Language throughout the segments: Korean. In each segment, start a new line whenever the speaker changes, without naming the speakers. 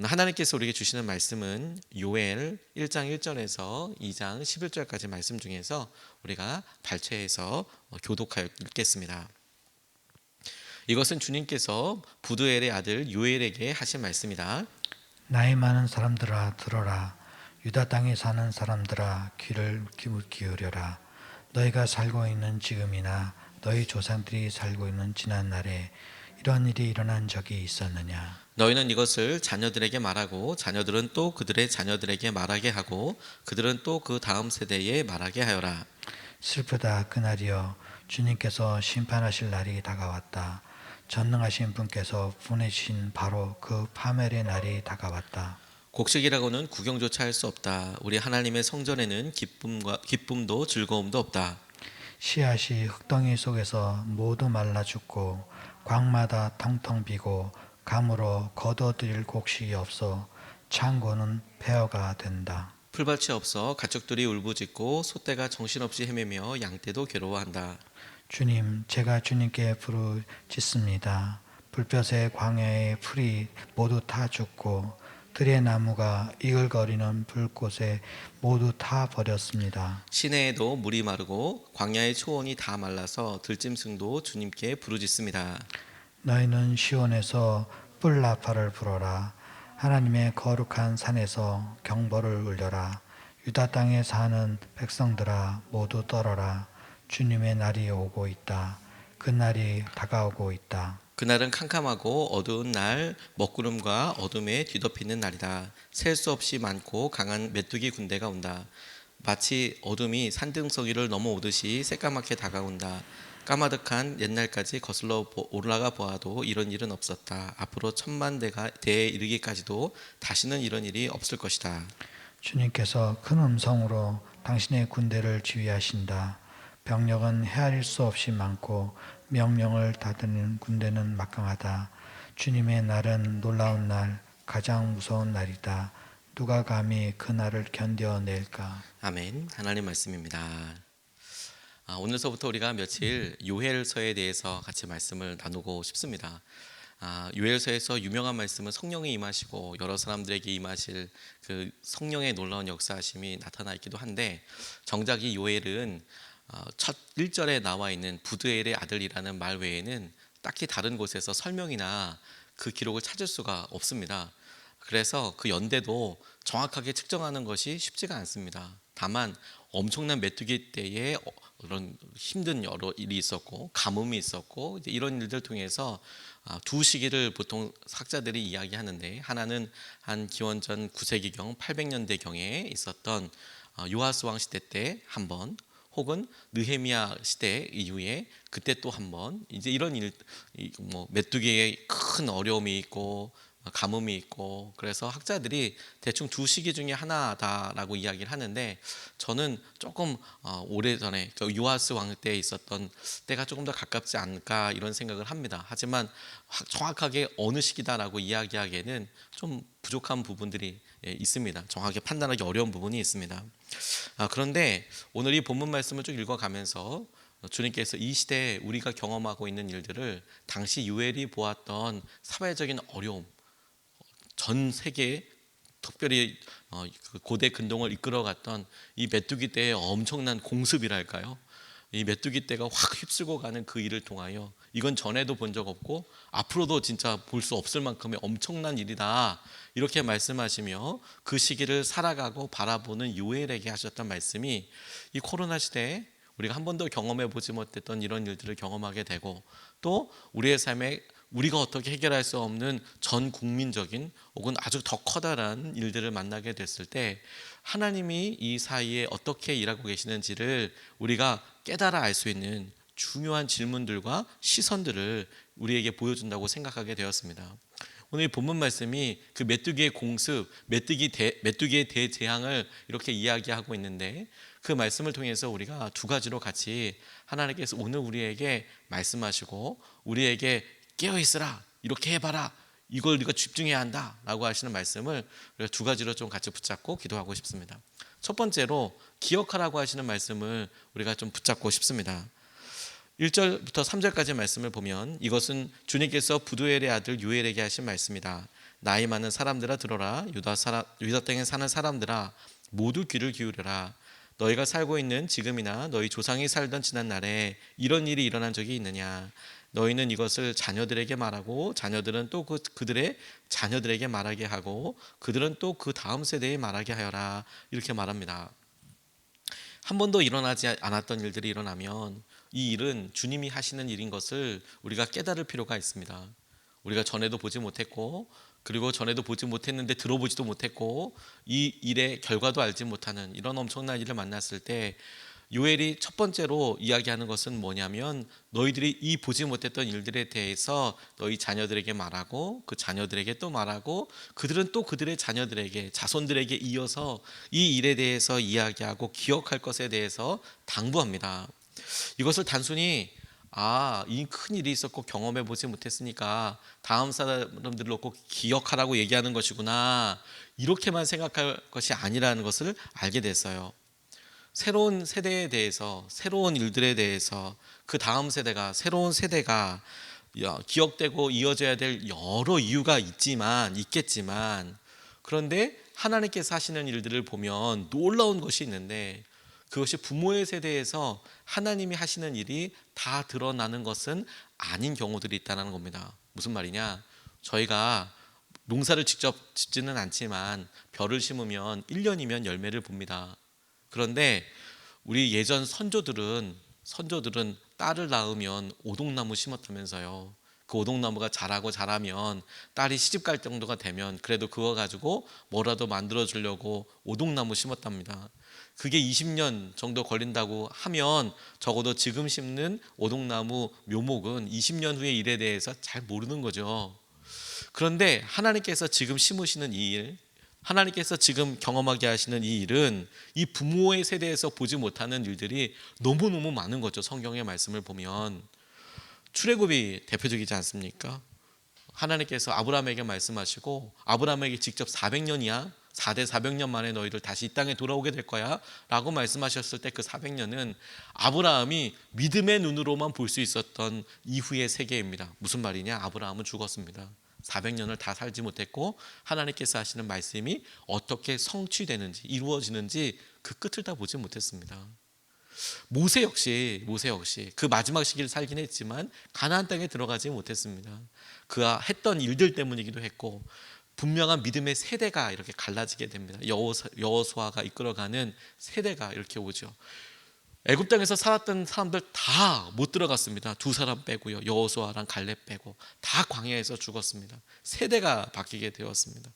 하나님께서 우리에게 주시는 말씀은 요엘 1장 1절에서 2장 11절까지 말씀 중에서 우리가 발췌해서 교독하여 읽겠습니다. 이것은 주님께서 부두엘의 아들 요엘에게 하신 말씀이다.
나이 많은 사람들아 들어라. 유다 땅에 사는 사람들아 귀를 기울여라. 너희가 살고 있는 지금이나 너희 조상들이 살고 있는 지난 날에 이런 일이 일어난 적이 있었느냐?
너희는 이것을 자녀들에게 말하고 자녀들은 또 그들의 자녀들에게 말하게 하고 그들은 또 그 다음 세대에 말하게 하여라.
슬프다 그날이여. 주님께서 심판하실 날이 다가왔다. 전능하신 분께서 보내신 바로 그 파멸의 날이 다가왔다.
곡식이라고는 구경조차 할 수 없다. 우리 하나님의 성전에는 기쁨도 즐거움도 없다.
씨앗이 흙덩이 속에서 모두 말라 죽고 광마다 텅텅 비고 감으로 거둬들일 곡식이 없어 창고는 폐허가 된다.
풀밭이 없어 가축들이 울부짖고 소떼가 정신없이 헤매며 양떼도 괴로워한다.
주님, 제가 주님께 부르짖습니다. 불볕의 광야의 풀이 모두 타 죽고 들의 나무가 이글거리는 불꽃에 모두 타 버렸습니다.
시내에도 물이 마르고 광야의 초원이 다 말라서 들짐승도 주님께 부르짖습니다.
너희는 시온에서 뿔나팔을 불어라. 하나님의 거룩한 산에서 경보를 울려라. 유다 땅에 사는 백성들아 모두 떨어라. 주님의 날이 오고 있다. 그 날이 다가오고 있다.
그날은 캄캄하고 어두운 날, 먹구름과 어둠에 뒤덮이는 날이다. 셀 수 없이 많고 강한 메뚜기 군대가 온다. 마치 어둠이 산등성이를 넘어오듯이 새까맣게 다가온다. 까마득한 옛날까지 거슬러 올라가 보아도 이런 일은 없었다. 앞으로 천만 대에 이르기까지도 다시는 이런 일이 없을 것이다.
주님께서 큰 음성으로 당신의 군대를 지휘하신다. 병력은 헤아릴 수 없이 많고 명령을 다드는 군대는 막강하다. 주님의 날은 놀라운 날, 가장 무서운 날이다. 누가 감히 그 날을 견뎌낼까?
아멘. 하나님 말씀입니다. 오늘서부터 우리가 며칠 요엘서에 대해서 같이 말씀을 나누고 싶습니다. 요엘서에서 유명한 말씀은 성령이 임하시고 여러 사람들에게 임하실 그 성령의 놀라운 역사하심이 나타나 있기도 한데, 정작 이 요엘은 첫 1절에 나와 있는 부드엘의 아들이라는 말 외에는 딱히 다른 곳에서 설명이나 그 기록을 찾을 수가 없습니다. 그래서 그 연대도 정확하게 측정하는 것이 쉽지가 않습니다. 다만 엄청난 메뚜기 때에 그런 힘든 여러 일이 있었고 가뭄이 있었고 이제 이런 일들 통해서 두 시기를 보통 학자들이 이야기하는데, 하나는 한 기원전 9세기경 800년대경에 있었던 요아스 왕 시대 때 한 번, 혹은 느헤미야 시대 이후에 그때 또 한 번, 이제 이런 일, 메뚜기에 큰 어려움이 있고 가뭄이 있고, 그래서 학자들이 대충 두 시기 중에 하나다라고 이야기를 하는데, 저는 조금 오래전에 요아스 왕 때 있었던 때가 조금 더 가깝지 않을까 이런 생각을 합니다. 하지만 정확하게 어느 시기다라고 이야기하기에는 좀 부족한 부분들이 있습니다. 정확하게 판단하기 어려운 부분이 있습니다. 그런데 오늘 이 본문 말씀을 쭉 읽어가면서 주님께서 이 시대에 우리가 경험하고 있는 일들을 당시 요엘이 보았던 사회적인 어려움, 전 세계에 특별히 그 고대 근동을 이끌어갔던 이 메뚜기 떼의 엄청난 공습이랄까요? 이 메뚜기 떼가 확 휩쓸고 가는 그 일을 통하여 이건 전에도 본 적 없고 앞으로도 진짜 볼 수 없을 만큼의 엄청난 일이다, 이렇게 말씀하시며 그 시기를 살아가고 바라보는 요엘에게 하셨던 말씀이 이 코로나 시대에 우리가 한 번도 경험해 보지 못했던 이런 일들을 경험하게 되고, 또 우리의 삶에 우리가 어떻게 해결할 수 없는 전 국민적인 혹은 아주 더 커다란 일들을 만나게 됐을 때 하나님이 이 사이에 어떻게 일하고 계시는지를 우리가 깨달아 알 수 있는 중요한 질문들과 시선들을 우리에게 보여준다고 생각하게 되었습니다. 오늘 본문 말씀이 그 메뚜기의 공습, 메뚜기의 대재앙을 이렇게 이야기하고 있는데, 그 말씀을 통해서 우리가 두 가지로 같이 하나님께서 오늘 우리에게 말씀하시고 우리에게 깨어있으라, 이렇게 해봐라, 이걸 우리가 집중해야 한다 라고 하시는 말씀을 우리가 두 가지로 좀 같이 붙잡고 기도하고 싶습니다. 첫 번째로 기억하라고 하시는 말씀을 우리가 좀 붙잡고 싶습니다. 1절부터 3절까지 말씀을 보면 이것은 주님께서 부두엘의 아들 요엘에게 하신 말씀이다. 나이 많은 사람들아 들어라. 유다 땅에 사는 사람들아 모두 귀를 기울여라. 너희가 살고 있는 지금이나 너희 조상이 살던 지난 날에 이런 일이 일어난 적이 있느냐? 너희는 이것을 자녀들에게 말하고 자녀들은 또 그들의 자녀들에게 말하게 하고 그들은 또 그 다음 세대에 말하게 하여라. 이렇게 말합니다. 한 번도 일어나지 않았던 일들이 일어나면 이 일은 주님이 하시는 일인 것을 우리가 깨달을 필요가 있습니다. 우리가 전에도 보지 못했고, 그리고 전에도 보지 못했는데 들어보지도 못했고, 이 일의 결과도 알지 못하는 이런 엄청난 일을 만났을 때 요엘이 첫 번째로 이야기하는 것은 뭐냐면, 너희들이 이 보지 못했던 일들에 대해서 너희 자녀들에게 말하고 그 자녀들에게 또 말하고 그들은 또 그들의 자녀들에게 자손들에게 이어서 이 일에 대해서 이야기하고 기억할 것에 대해서 당부합니다. 이것을 단순히 이 큰 일이 있었고 경험해 보지 못했으니까 다음 사람들을 놓고 기억하라고 얘기하는 것이구나, 이렇게만 생각할 것이 아니라는 것을 알게 됐어요. 새로운 세대에 대해서, 새로운 일들에 대해서 그 다음 세대가, 새로운 세대가 기억되고 이어져야 될 여러 이유가 있겠지만, 그런데 하나님께서 하시는 일들을 보면 놀라운 것이 있는데, 그것이 부모의 세대에서 하나님이 하시는 일이 다 드러나는 것은 아닌 경우들이 있다는 겁니다. 무슨 말이냐? 저희가 농사를 직접 짓지는 않지만 벼를 심으면 1년이면 열매를 봅니다. 그런데 우리 예전 선조들은 딸을 낳으면 오동나무 심었다면서요. 그 오동나무가 자라면 딸이 시집 갈 정도가 되면 그래도 그거 가지고 뭐라도 만들어 주려고 오동나무 심었답니다. 그게 20년 정도 걸린다고 하면 적어도 지금 심는 오동나무 묘목은 20년 후의 일에 대해서 잘 모르는 거죠. 그런데 하나님께서 지금 심으시는 이 일, 하나님께서 지금 경험하게 하시는 이 일은 이 부모의 세대에서 보지 못하는 일들이 너무너무 많은 거죠. 성경의 말씀을 보면 출애굽이 대표적이지 않습니까? 하나님께서 아브라함에게 말씀하시고 아브라함에게 직접 400년이야 4대 400년 만에 너희들 다시 이 땅에 돌아오게 될 거야 라고 말씀하셨을 때 그 400년은 아브라함이 믿음의 눈으로만 볼 수 있었던 이후의 세계입니다. 무슨 말이냐? 아브라함은 죽었습니다. 400년을 다 살지 못했고 하나님께서 하시는 말씀이 어떻게 성취되는지 이루어지는지 그 끝을 다 보지 못했습니다. 모세 역시 그 마지막 시기를 살긴 했지만 가나안 땅에 들어가지 못했습니다. 그가 했던 일들 때문이기도 했고, 분명한 믿음의 세대가 이렇게 갈라지게 됩니다. 여호수아가 이끌어가는 세대가 이렇게 오죠. 애굽 땅에서 살았던 사람들 다 못 들어갔습니다. 2사람 빼고요. 여호수아랑 갈렙 빼고 다 광야에서 죽었습니다. 세대가 바뀌게 되었습니다.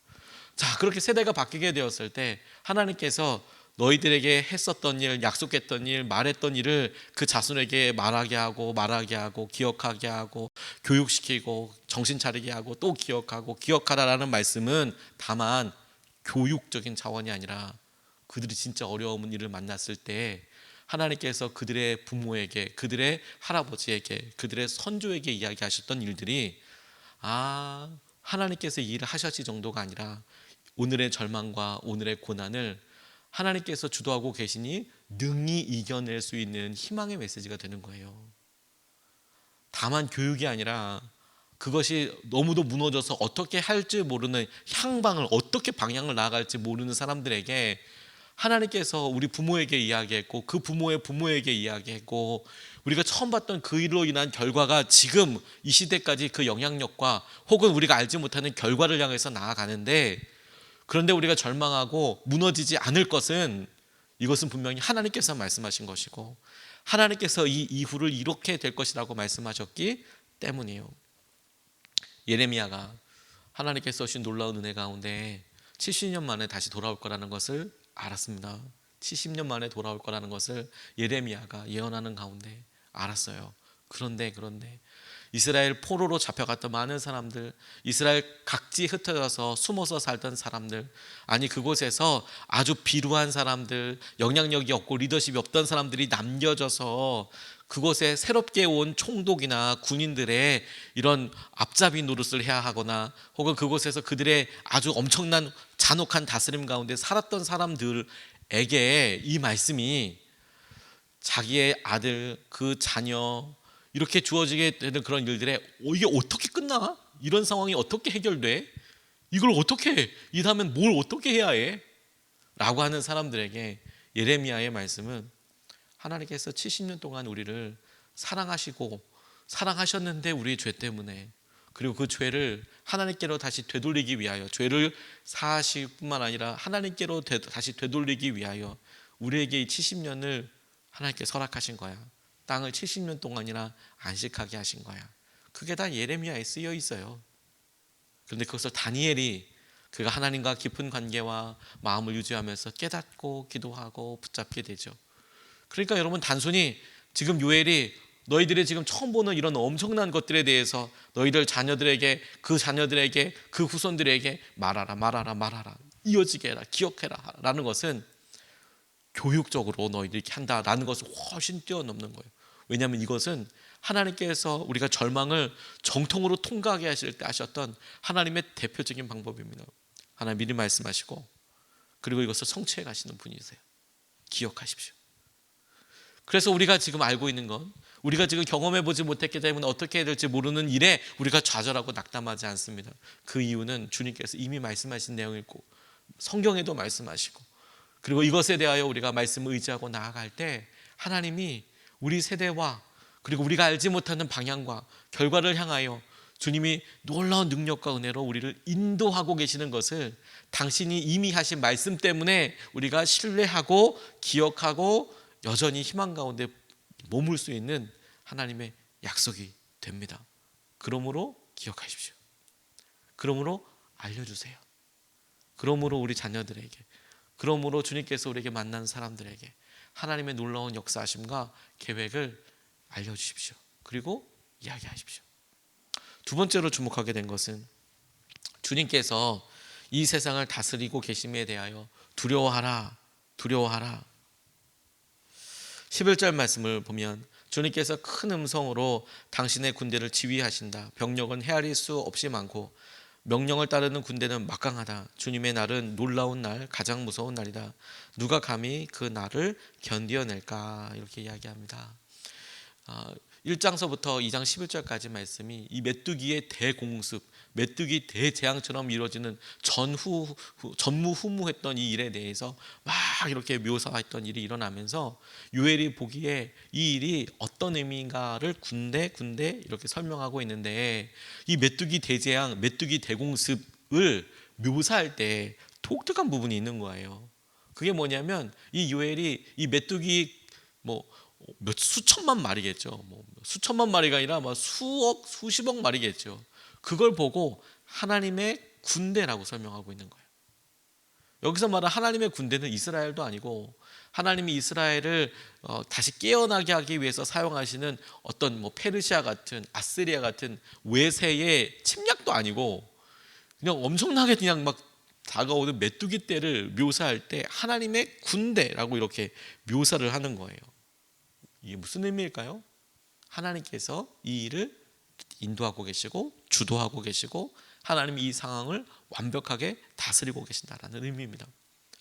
자, 그렇게 세대가 바뀌게 되었을 때 하나님께서 너희들에게 했었던 일, 약속했던 일, 말했던 일을 그 자손에게 말하게 하고 기억하게 하고 교육시키고 정신 차리게 하고 또 기억하라라는 말씀은 다만 교육적인 차원이 아니라 그들이 진짜 어려운 일을 만났을 때 하나님께서 그들의 부모에게, 그들의 할아버지에게, 그들의 선조에게 이야기하셨던 일들이 하나님께서 이 일을 하셨을 정도가 아니라 오늘의 절망과 오늘의 고난을 하나님께서 주도하고 계시니 능히 이겨낼 수 있는 희망의 메시지가 되는 거예요. 다만 교육이 아니라 그것이 너무도 무너져서 어떻게 할지 모르는 향방을, 어떻게 방향을 나아갈지 모르는 사람들에게 하나님께서 우리 부모에게 이야기했고 그 부모의 부모에게 이야기했고 우리가 처음 봤던 그 일로 인한 결과가 지금 이 시대까지 그 영향력과 혹은 우리가 알지 못하는 결과를 향해서 나아가는데, 그런데 우리가 절망하고 무너지지 않을 것은 이것은 분명히 하나님께서 말씀하신 것이고 하나님께서 이 이후를 이렇게 될 것이라고 말씀하셨기 때문이에요. 예레미야가 하나님께서 주신 놀라운 은혜 가운데 70년 만에 다시 돌아올 거라는 것을 알았습니다. 70년 만에 돌아올 거라는 것을 예레미야가 예언하는 가운데 알았어요. 그런데 이스라엘 포로로 잡혀갔던 많은 사람들, 이스라엘 각지에 흩어져서 숨어서 살던 사람들, 아니 그곳에서 아주 비루한 사람들, 영향력이 없고 리더십이 없던 사람들이 남겨져서 그곳에 새롭게 온 총독이나 군인들의 이런 앞잡이 노릇을 해야 하거나 혹은 그곳에서 그들의 아주 엄청난 잔혹한 다스림 가운데 살았던 사람들에게 이 말씀이 자기의 아들, 그 자녀 이렇게 주어지게 되는 그런 일들에 이게 어떻게 끝나? 이런 상황이 어떻게 해결돼? 이걸 어떻게 해? 일하면 뭘 어떻게 해야 해? 라고 하는 사람들에게 예레미야의 말씀은 하나님께서 70년 동안 우리를 사랑하시고 사랑하셨는데 우리의 죄 때문에, 그리고 그 죄를 하나님께로 다시 되돌리기 위하여, 죄를 사하실 뿐만 아니라 하나님께로 다시 되돌리기 위하여 우리에게 이 70년을 하나님께 허락하신 거야. 땅을 70년 동안이나 안식하게 하신 거야. 그게 다 예레미야에 쓰여 있어요. 그런데 그것을 다니엘이 그가 하나님과 깊은 관계와 마음을 유지하면서 깨닫고 기도하고 붙잡게 되죠. 그러니까 여러분, 단순히 지금 요엘이 너희들이 지금 처음 보는 이런 엄청난 것들에 대해서 너희들 자녀들에게, 그 자녀들에게, 그 후손들에게 말하라 이어지게 해라, 기억해라 라는 것은 교육적으로 너희들이 이렇게 한다라는 것을 훨씬 뛰어넘는 거예요. 왜냐하면 이것은 하나님께서 우리가 절망을 정통으로 통과하게 하실 때 하셨던 하나님의 대표적인 방법입니다. 하나님 미리 말씀하시고 그리고 이것을 성취해 가시는 분이세요. 기억하십시오. 그래서 우리가 지금 알고 있는 건, 우리가 지금 경험해 보지 못했기 때문에 어떻게 해야 될지 모르는 일에 우리가 좌절하고 낙담하지 않습니다. 그 이유는 주님께서 이미 말씀하신 내용이고 성경에도 말씀하시고, 그리고 이것에 대하여 우리가 말씀을 의지하고 나아갈 때 하나님이 우리 세대와 그리고 우리가 알지 못하는 방향과 결과를 향하여 주님이 놀라운 능력과 은혜로 우리를 인도하고 계시는 것을 당신이 이미 하신 말씀 때문에 우리가 신뢰하고 기억하고 여전히 희망 가운데 머물 수 있는 하나님의 약속이 됩니다. 그러므로 기억하십시오. 그러므로 알려주세요. 그러므로 우리 자녀들에게, 그러므로 주님께서 우리에게 만난 사람들에게 하나님의 놀라운 역사하심과 계획을 알려주십시오. 그리고 이야기하십시오. 두 번째로 주목하게 된 것은 주님께서 이 세상을 다스리고 계심에 대하여 두려워하라 11절 말씀을 보면 주님께서 큰 음성으로 당신의 군대를 지휘하신다. 병력은 헤아릴 수 없이 많고 명령을 따르는 군대는 막강하다. 주님의 날은 놀라운 날, 가장 무서운 날이다. 누가 감히 그 날을 견디어낼까? 이렇게 이야기합니다. 1장서부터 2장 11절까지 말씀이 이 메뚜기의 대공습, 메뚜기 대재앙처럼 이루어지는 전무후무했던 이 일에 대해서 막 이렇게 묘사했던 일이 일어나면서 요엘이 보기에 이 일이 어떤 의미인가를 군데 이렇게 설명하고 있는데, 이 메뚜기 대재앙, 메뚜기 대공습을 묘사할 때 독특한 부분이 있는 거예요. 그게 뭐냐면 이 요엘이 이 메뚜기 수천만 마리겠죠. 수천만 마리가 아니라 수억, 수십억 마리겠죠. 그걸 보고 하나님의 군대라고 설명하고 있는 거예요. 여기서 말하는 하나님의 군대는 이스라엘도 아니고 하나님이 이스라엘을 다시 깨어나게 하기 위해서 사용하시는 어떤 페르시아 같은, 아스리아 같은 외세의 침략도 아니고 그냥 엄청나게 그냥 막 다가오는 메뚜기 떼를 묘사할 때 하나님의 군대라고 이렇게 묘사를 하는 거예요. 이게 무슨 의미일까요? 하나님께서 이 일을 인도하고 계시고 주도하고 계시고 하나님이 이 상황을 완벽하게 다스리고 계신다라는 의미입니다.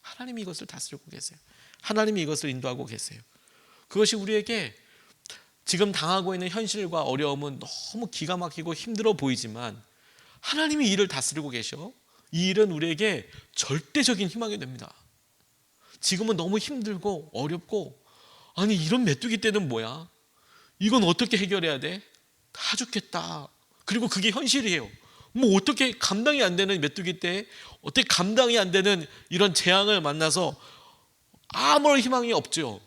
하나님이 이것을 다스리고 계세요. 하나님이 이것을 인도하고 계세요. 그것이 우리에게 지금 당하고 있는 현실과 어려움은 너무 기가 막히고 힘들어 보이지만 하나님이 이 일을 다스리고 계셔. 이 일은 우리에게 절대적인 희망이 됩니다. 지금은 너무 힘들고 어렵고, 아니 이런 메뚜기 떼는 뭐야? 이건 어떻게 해결해야 돼? 다 죽겠다. 그리고 그게 현실이에요. 어떻게 감당이 안 되는 메뚜기 떼, 어떻게 감당이 안 되는 이런 재앙을 만나서 아무런 희망이 없죠.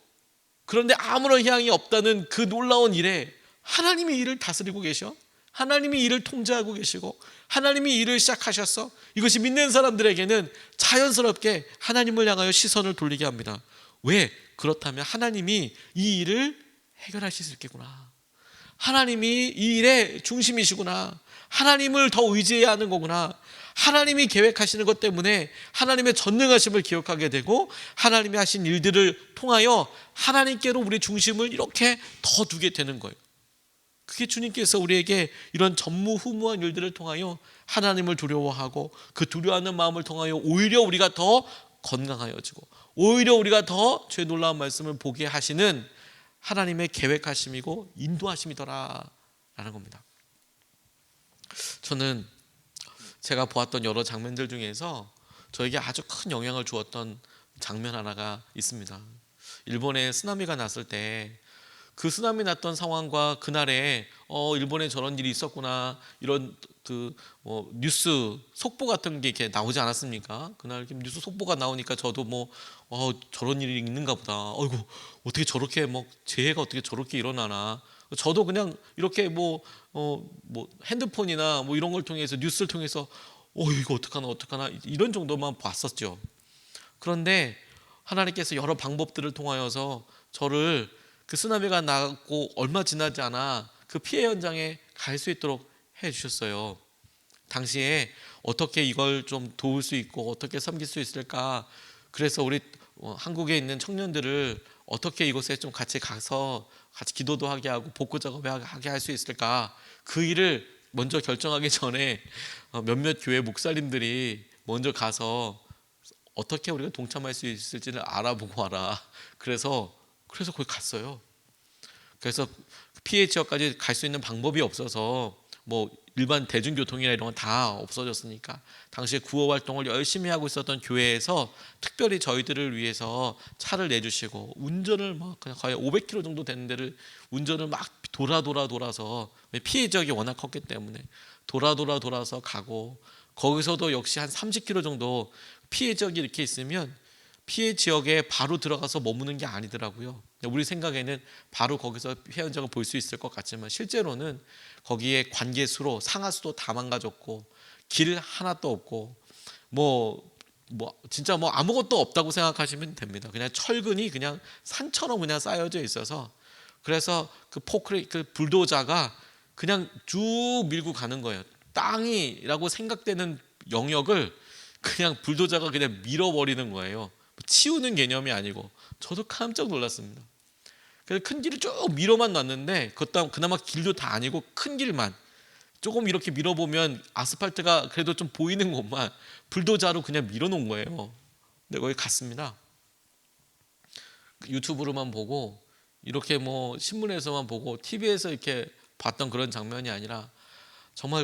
그런데 아무런 희망이 없다는 그 놀라운 일에 하나님이 이를 다스리고 계셔. 하나님이 이를 통제하고 계시고 하나님이 일을 시작하셨어. 이것이 믿는 사람들에게는 자연스럽게 하나님을 향하여 시선을 돌리게 합니다. 왜? 그렇다면 하나님이 이 일을 해결하실 수 있겠구나. 하나님이 이 일의 중심이시구나. 하나님을 더 의지해야 하는 거구나. 하나님이 계획하시는 것 때문에 하나님의 전능하심을 기억하게 되고 하나님이 하신 일들을 통하여 하나님께로 우리 중심을 이렇게 더 두게 되는 거예요. 그게 주님께서 우리에게 이런 전무후무한 일들을 통하여 하나님을 두려워하고 그 두려워하는 마음을 통하여 오히려 우리가 더 건강하여지고 오히려 우리가 더 죄 놀라운 말씀을 보게 하시는 하나님의 계획하심이고 인도하심이더라라는 겁니다. 저는 제가 보았던 여러 장면들 중에서 저에게 아주 큰 영향을 주었던 장면 하나가 있습니다. 일본에 쓰나미가 났을 때 그 쓰나미 났던 상황과 그날에 일본에 저런 일이 있었구나 이런 뉴스 속보 같은 게 이렇게 나오지 않았습니까? 그날 이렇게 뉴스 속보가 나오니까 저도 저런 일이 있는가 보다. 어이구 어떻게 저렇게 재해가 어떻게 저렇게 일어나나. 저도 그냥 이렇게 핸드폰이나 이런 걸 통해서 뉴스를 통해서 이거 어떡하나 이런 정도만 봤었죠. 그런데 하나님께서 여러 방법들을 통하여서 저를 그 쓰나미가 나고 얼마 지나지 않아 그 피해 현장에 갈 수 있도록 해 주셨어요. 당시에 어떻게 이걸 좀 도울 수 있고 어떻게 섬길 수 있을까. 그래서 우리 한국에 있는 청년들을 어떻게 이곳에 좀 같이 가서 같이 기도도 하게 하고 복구 작업하게 할 수 있을까. 그 일을 먼저 결정하기 전에 몇몇 교회 목사님들이 먼저 가서 어떻게 우리가 동참할 수 있을지를 알아보고 와라. 그래서 거기 갔어요. 그래서 피해 지역까지 갈 수 있는 방법이 없어서 일반 대중교통이나 이런 건 다 없어졌으니까 당시에 구호 활동을 열심히 하고 있었던 교회에서 특별히 저희들을 위해서 차를 내주시고 운전을 그냥 거의 500km 정도 되는 데를 운전을 돌아서 피해 지역이 워낙 컸기 때문에 돌아서 가고 거기서도 역시 한 30km 정도 피해 지역이 이렇게 있으면 피해 지역에 바로 들어가서 머무는 게 아니더라고요. 우리 생각에는 바로 거기서 피해 현장을 볼 수 있을 것 같지만 실제로는 거기에 관계수로 상하수도 다 망가졌고 길 하나도 없고 진짜 아무것도 없다고 생각하시면 됩니다. 그냥 철근이 그냥 산처럼 그냥 쌓여져 있어서 그래서 그 불도저가 그냥 쭉 밀고 가는 거예요. 땅이라고 생각되는 영역을 그냥 불도저가 그냥 밀어버리는 거예요. 치우는 개념이 아니고. 저도 깜짝 놀랐습니다. 그래서 큰 길을 쭉 밀어만 놨는데 그것도 그나마 길도 다 아니고 큰 길만 조금 이렇게 밀어보면 아스팔트가 그래도 좀 보이는 곳만 불도저로 그냥 밀어놓은 거예요. 근데 거기 갔습니다. 유튜브로만 보고 이렇게 신문에서만 보고 TV에서 이렇게 봤던 그런 장면이 아니라 정말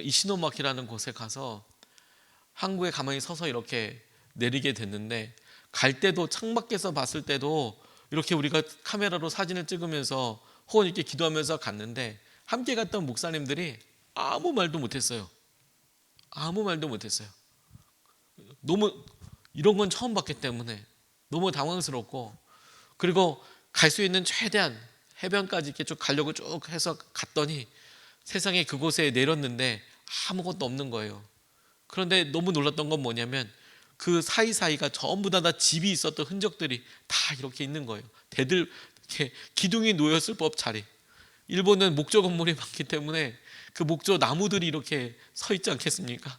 이시노마키라는 곳에 가서 항구에 가만히 서서 이렇게 내리게 됐는데 갈 때도 창밖에서 봤을 때도 이렇게 우리가 카메라로 사진을 찍으면서 혹은 이렇게 기도하면서 갔는데 함께 갔던 목사님들이 아무 말도 못했어요. 너무 이런 건 처음 봤기 때문에 너무 당황스럽고 그리고 갈 수 있는 최대한 해변까지 이렇게 쭉 가려고 쭉 해서 갔더니 세상에 그곳에 내렸는데 아무것도 없는 거예요. 그런데 너무 놀랐던 건 뭐냐면 그 사이사이가 전부 다 집이 있었던 흔적들이 다 이렇게 있는 거예요. 대들 이렇게 기둥이 놓였을 법 자리. 일본은 목조 건물이 많기 때문에 그 목조 나무들이 이렇게 서 있지 않겠습니까?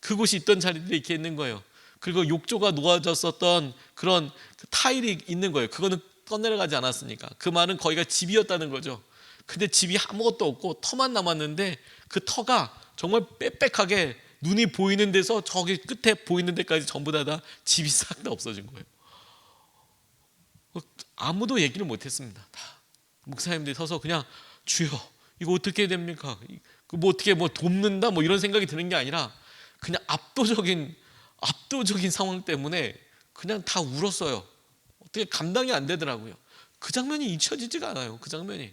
그곳이 있던 자리들이 이렇게 있는 거예요. 그리고 욕조가 놓아졌었던 그런 타일이 있는 거예요. 그거는 떠내려가지 않았으니까. 그 말은 거기가 집이었다는 거죠. 근데 집이 아무것도 없고 터만 남았는데 그 터가 정말 빽빽하게 눈이 보이는 데서 저기 끝에 보이는 데까지 전부 다 집이 싹 다 없어진 거예요. 아무도 얘기를 못했습니다. 다 목사님들이 서서 그냥 주여 이거 어떻게 됩니까? 어떻게 돕는다 이런 생각이 드는 게 아니라 그냥 압도적인 상황 때문에 그냥 다 울었어요. 어떻게 감당이 안 되더라고요. 그 장면이 잊혀지지가 않아요. 그 장면이.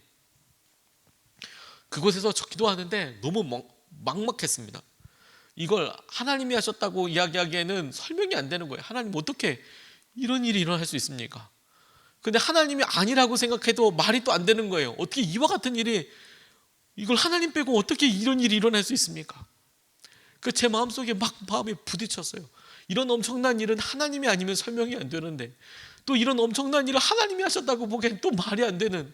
그곳에서 기도하는데 너무 막막했습니다. 이걸 하나님이 하셨다고 이야기하기에는 설명이 안 되는 거예요. 하나님 어떻게 이런 일이 일어날 수 있습니까? 근데 하나님이 아니라고 생각해도 말이 또 안 되는 거예요. 어떻게 이와 같은 일이 이걸 하나님 빼고 어떻게 이런 일이 일어날 수 있습니까? 제 마음속에 마음이 부딪혔어요. 이런 엄청난 일은 하나님이 아니면 설명이 안 되는데 또 이런 엄청난 일을 하나님이 하셨다고 보기엔 또 말이 안 되는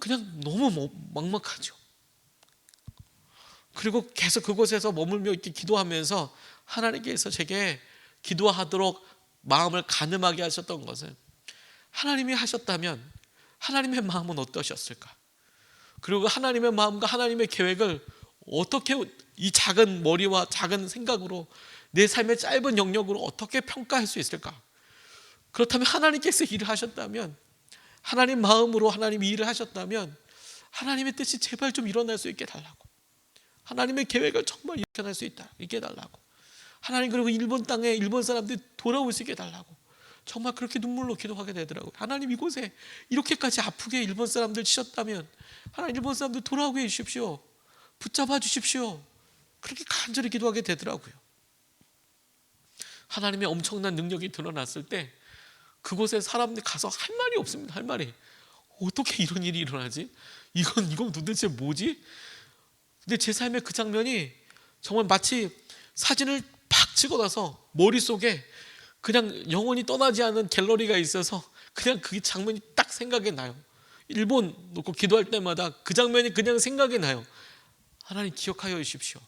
그냥 너무 막막하죠. 그리고 계속 그곳에서 머물며 이렇게 기도하면서 하나님께서 제게 기도하도록 마음을 가늠하게 하셨던 것은 하나님이 하셨다면 하나님의 마음은 어떠셨을까? 그리고 하나님의 마음과 하나님의 계획을 어떻게 이 작은 머리와 작은 생각으로 내 삶의 짧은 영역으로 어떻게 평가할 수 있을까? 그렇다면 하나님께서 일을 하셨다면 하나님 마음으로 하나님이 일을 하셨다면 하나님의 뜻이 제발 좀 일어날 수 있게 달라고 하나님의 계획을 정말 이렇게 수 있다, 있게 해달라고. 하나님, 그리고 일본 땅에 일본 사람들이 돌아올 수 있게 해달라고. 정말 그렇게 눈물로 기도하게 되더라고요. 하나님, 이곳에 이렇게까지 아프게 일본 사람들 치셨다면 하나님, 일본 사람들 돌아오게 해주십시오. 붙잡아 주십시오. 그렇게 간절히 기도하게 되더라고요. 하나님의 엄청난 능력이 드러났을 때 그곳에 사람들이 가서 할 말이 없습니다. 할 말이. 어떻게 이런 일이 일어나지? 이건 도대체 뭐지? 근데 제 삶의 그 장면이 정말 마치 사진을 팍 찍어놔서 머릿속에 그냥 영원히 떠나지 않은 갤러리가 있어서 그냥 그 장면이 딱 생각이 나요. 일본 놓고 기도할 때마다 그 장면이 그냥 생각이 나요. 하나님, 기억하여 주십시오.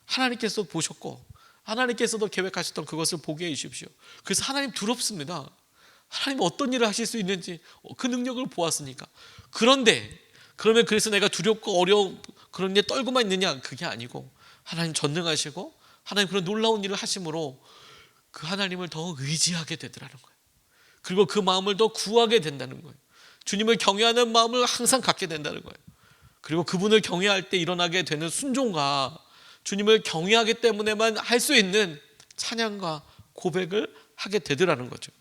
하나님께서 보셨고 하나님께서도 계획하셨던 그것을 보게 해 주십시오. 그래서 하나님 두렵습니다. 하나님 어떤 일을 하실 수 있는지 그 능력을 보았으니까. 그런데 그러면 그래서 내가 두렵고 어려운 그런 데 떨고만 있느냐? 그게 아니고 하나님 전능하시고 하나님 그런 놀라운 일을 하심으로 그 하나님을 더 의지하게 되더라는 거예요. 그리고 그 마음을 더 구하게 된다는 거예요. 주님을 경외하는 마음을 항상 갖게 된다는 거예요. 그리고 그분을 경외할 때 일어나게 되는 순종과 주님을 경외하기 때문에만 할 수 있는 찬양과 고백을 하게 되더라는 거죠.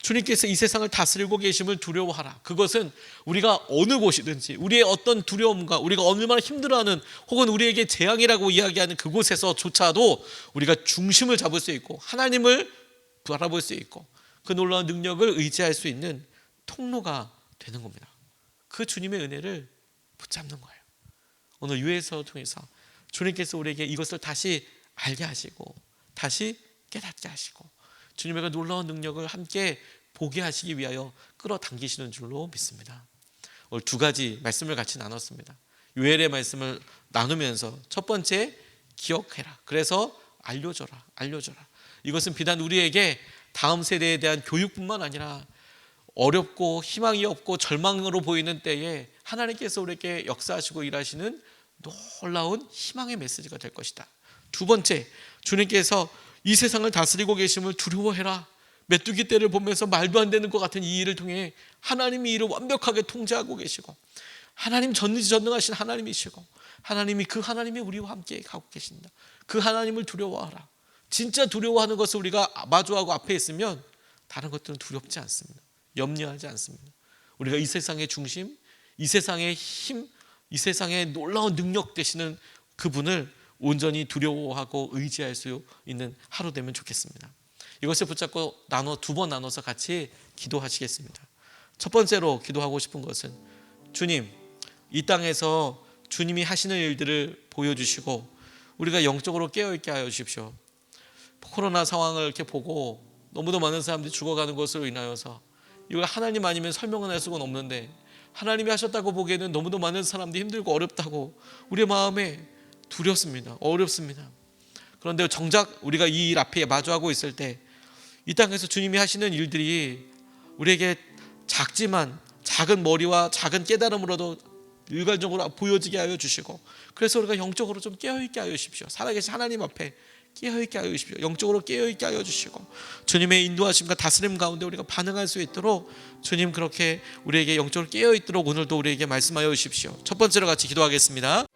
주님께서 이 세상을 다스리고 계심을 두려워하라. 그것은 우리가 어느 곳이든지 우리의 어떤 두려움과 우리가 얼마나 힘들어하는 혹은 우리에게 재앙이라고 이야기하는 그곳에서조차도 우리가 중심을 잡을 수 있고 하나님을 바라볼 수 있고 그 놀라운 능력을 의지할 수 있는 통로가 되는 겁니다. 그 주님의 은혜를 붙잡는 거예요. 오늘 유해서 통해서 주님께서 우리에게 이것을 다시 알게 하시고 다시 깨닫게 하시고 주님의 놀라운 능력을 함께 보게 하시기 위하여 끌어당기시는 줄로 믿습니다. 오늘 두 가지 말씀을 같이 나눴습니다. 요엘의 말씀을 나누면서 첫 번째, 기억해라. 그래서 알려줘라. 이것은 비단 우리에게 다음 세대에 대한 교육뿐만 아니라 어렵고 희망이 없고 절망으로 보이는 때에 하나님께서 우리에게 역사하시고 일하시는 놀라운 희망의 메시지가 될 것이다. 두 번째, 주님께서 이 세상을 다스리고 계심을 두려워해라. 메뚜기 떼를 보면서 말도 안 되는 것 같은 이 일을 통해 하나님이 이를 완벽하게 통제하고 계시고 하나님 전능하신 하나님이시고 하나님이 우리와 함께 가고 계신다. 그 하나님을 두려워하라. 진짜 두려워하는 것을 우리가 마주하고 앞에 있으면 다른 것들은 두렵지 않습니다. 염려하지 않습니다. 우리가 이 세상의 중심, 이 세상의 힘, 이 세상의 놀라운 능력 되시는 그분을 온전히 두려워하고 의지할 수 있는 하루 되면 좋겠습니다. 이것을 붙잡고 두 번 나눠서 같이 기도하시겠습니다. 첫 번째로 기도하고 싶은 것은 주님, 이 땅에서 주님이 하시는 일들을 보여주시고 우리가 영적으로 깨어있게 하여 주십시오. 코로나 상황을 이렇게 보고 너무도 많은 사람들이 죽어가는 것으로 인하여서 이걸 하나님 아니면 설명을 할 수가 없는데 하나님이 하셨다고 보기에는 너무도 많은 사람들이 힘들고 어렵다고 우리의 마음에 두렵습니다. 어렵습니다. 그런데 정작 우리가 이 일 앞에 마주하고 있을 때 이 땅에서 주님이 하시는 일들이 우리에게 작지만 작은 머리와 작은 깨달음으로도 일괄적으로 보여지게 하여 주시고 그래서 우리가 영적으로 좀 깨어있게 하여 주십시오. 살아계신 하나님 앞에 깨어있게 하여 주십시오. 영적으로 깨어있게 하여 주시고 주님의 인도하심과 다스림 가운데 우리가 반응할 수 있도록 주님 그렇게 우리에게 영적으로 깨어있도록 오늘도 우리에게 말씀하여 주십시오. 첫 번째로 같이 기도하겠습니다.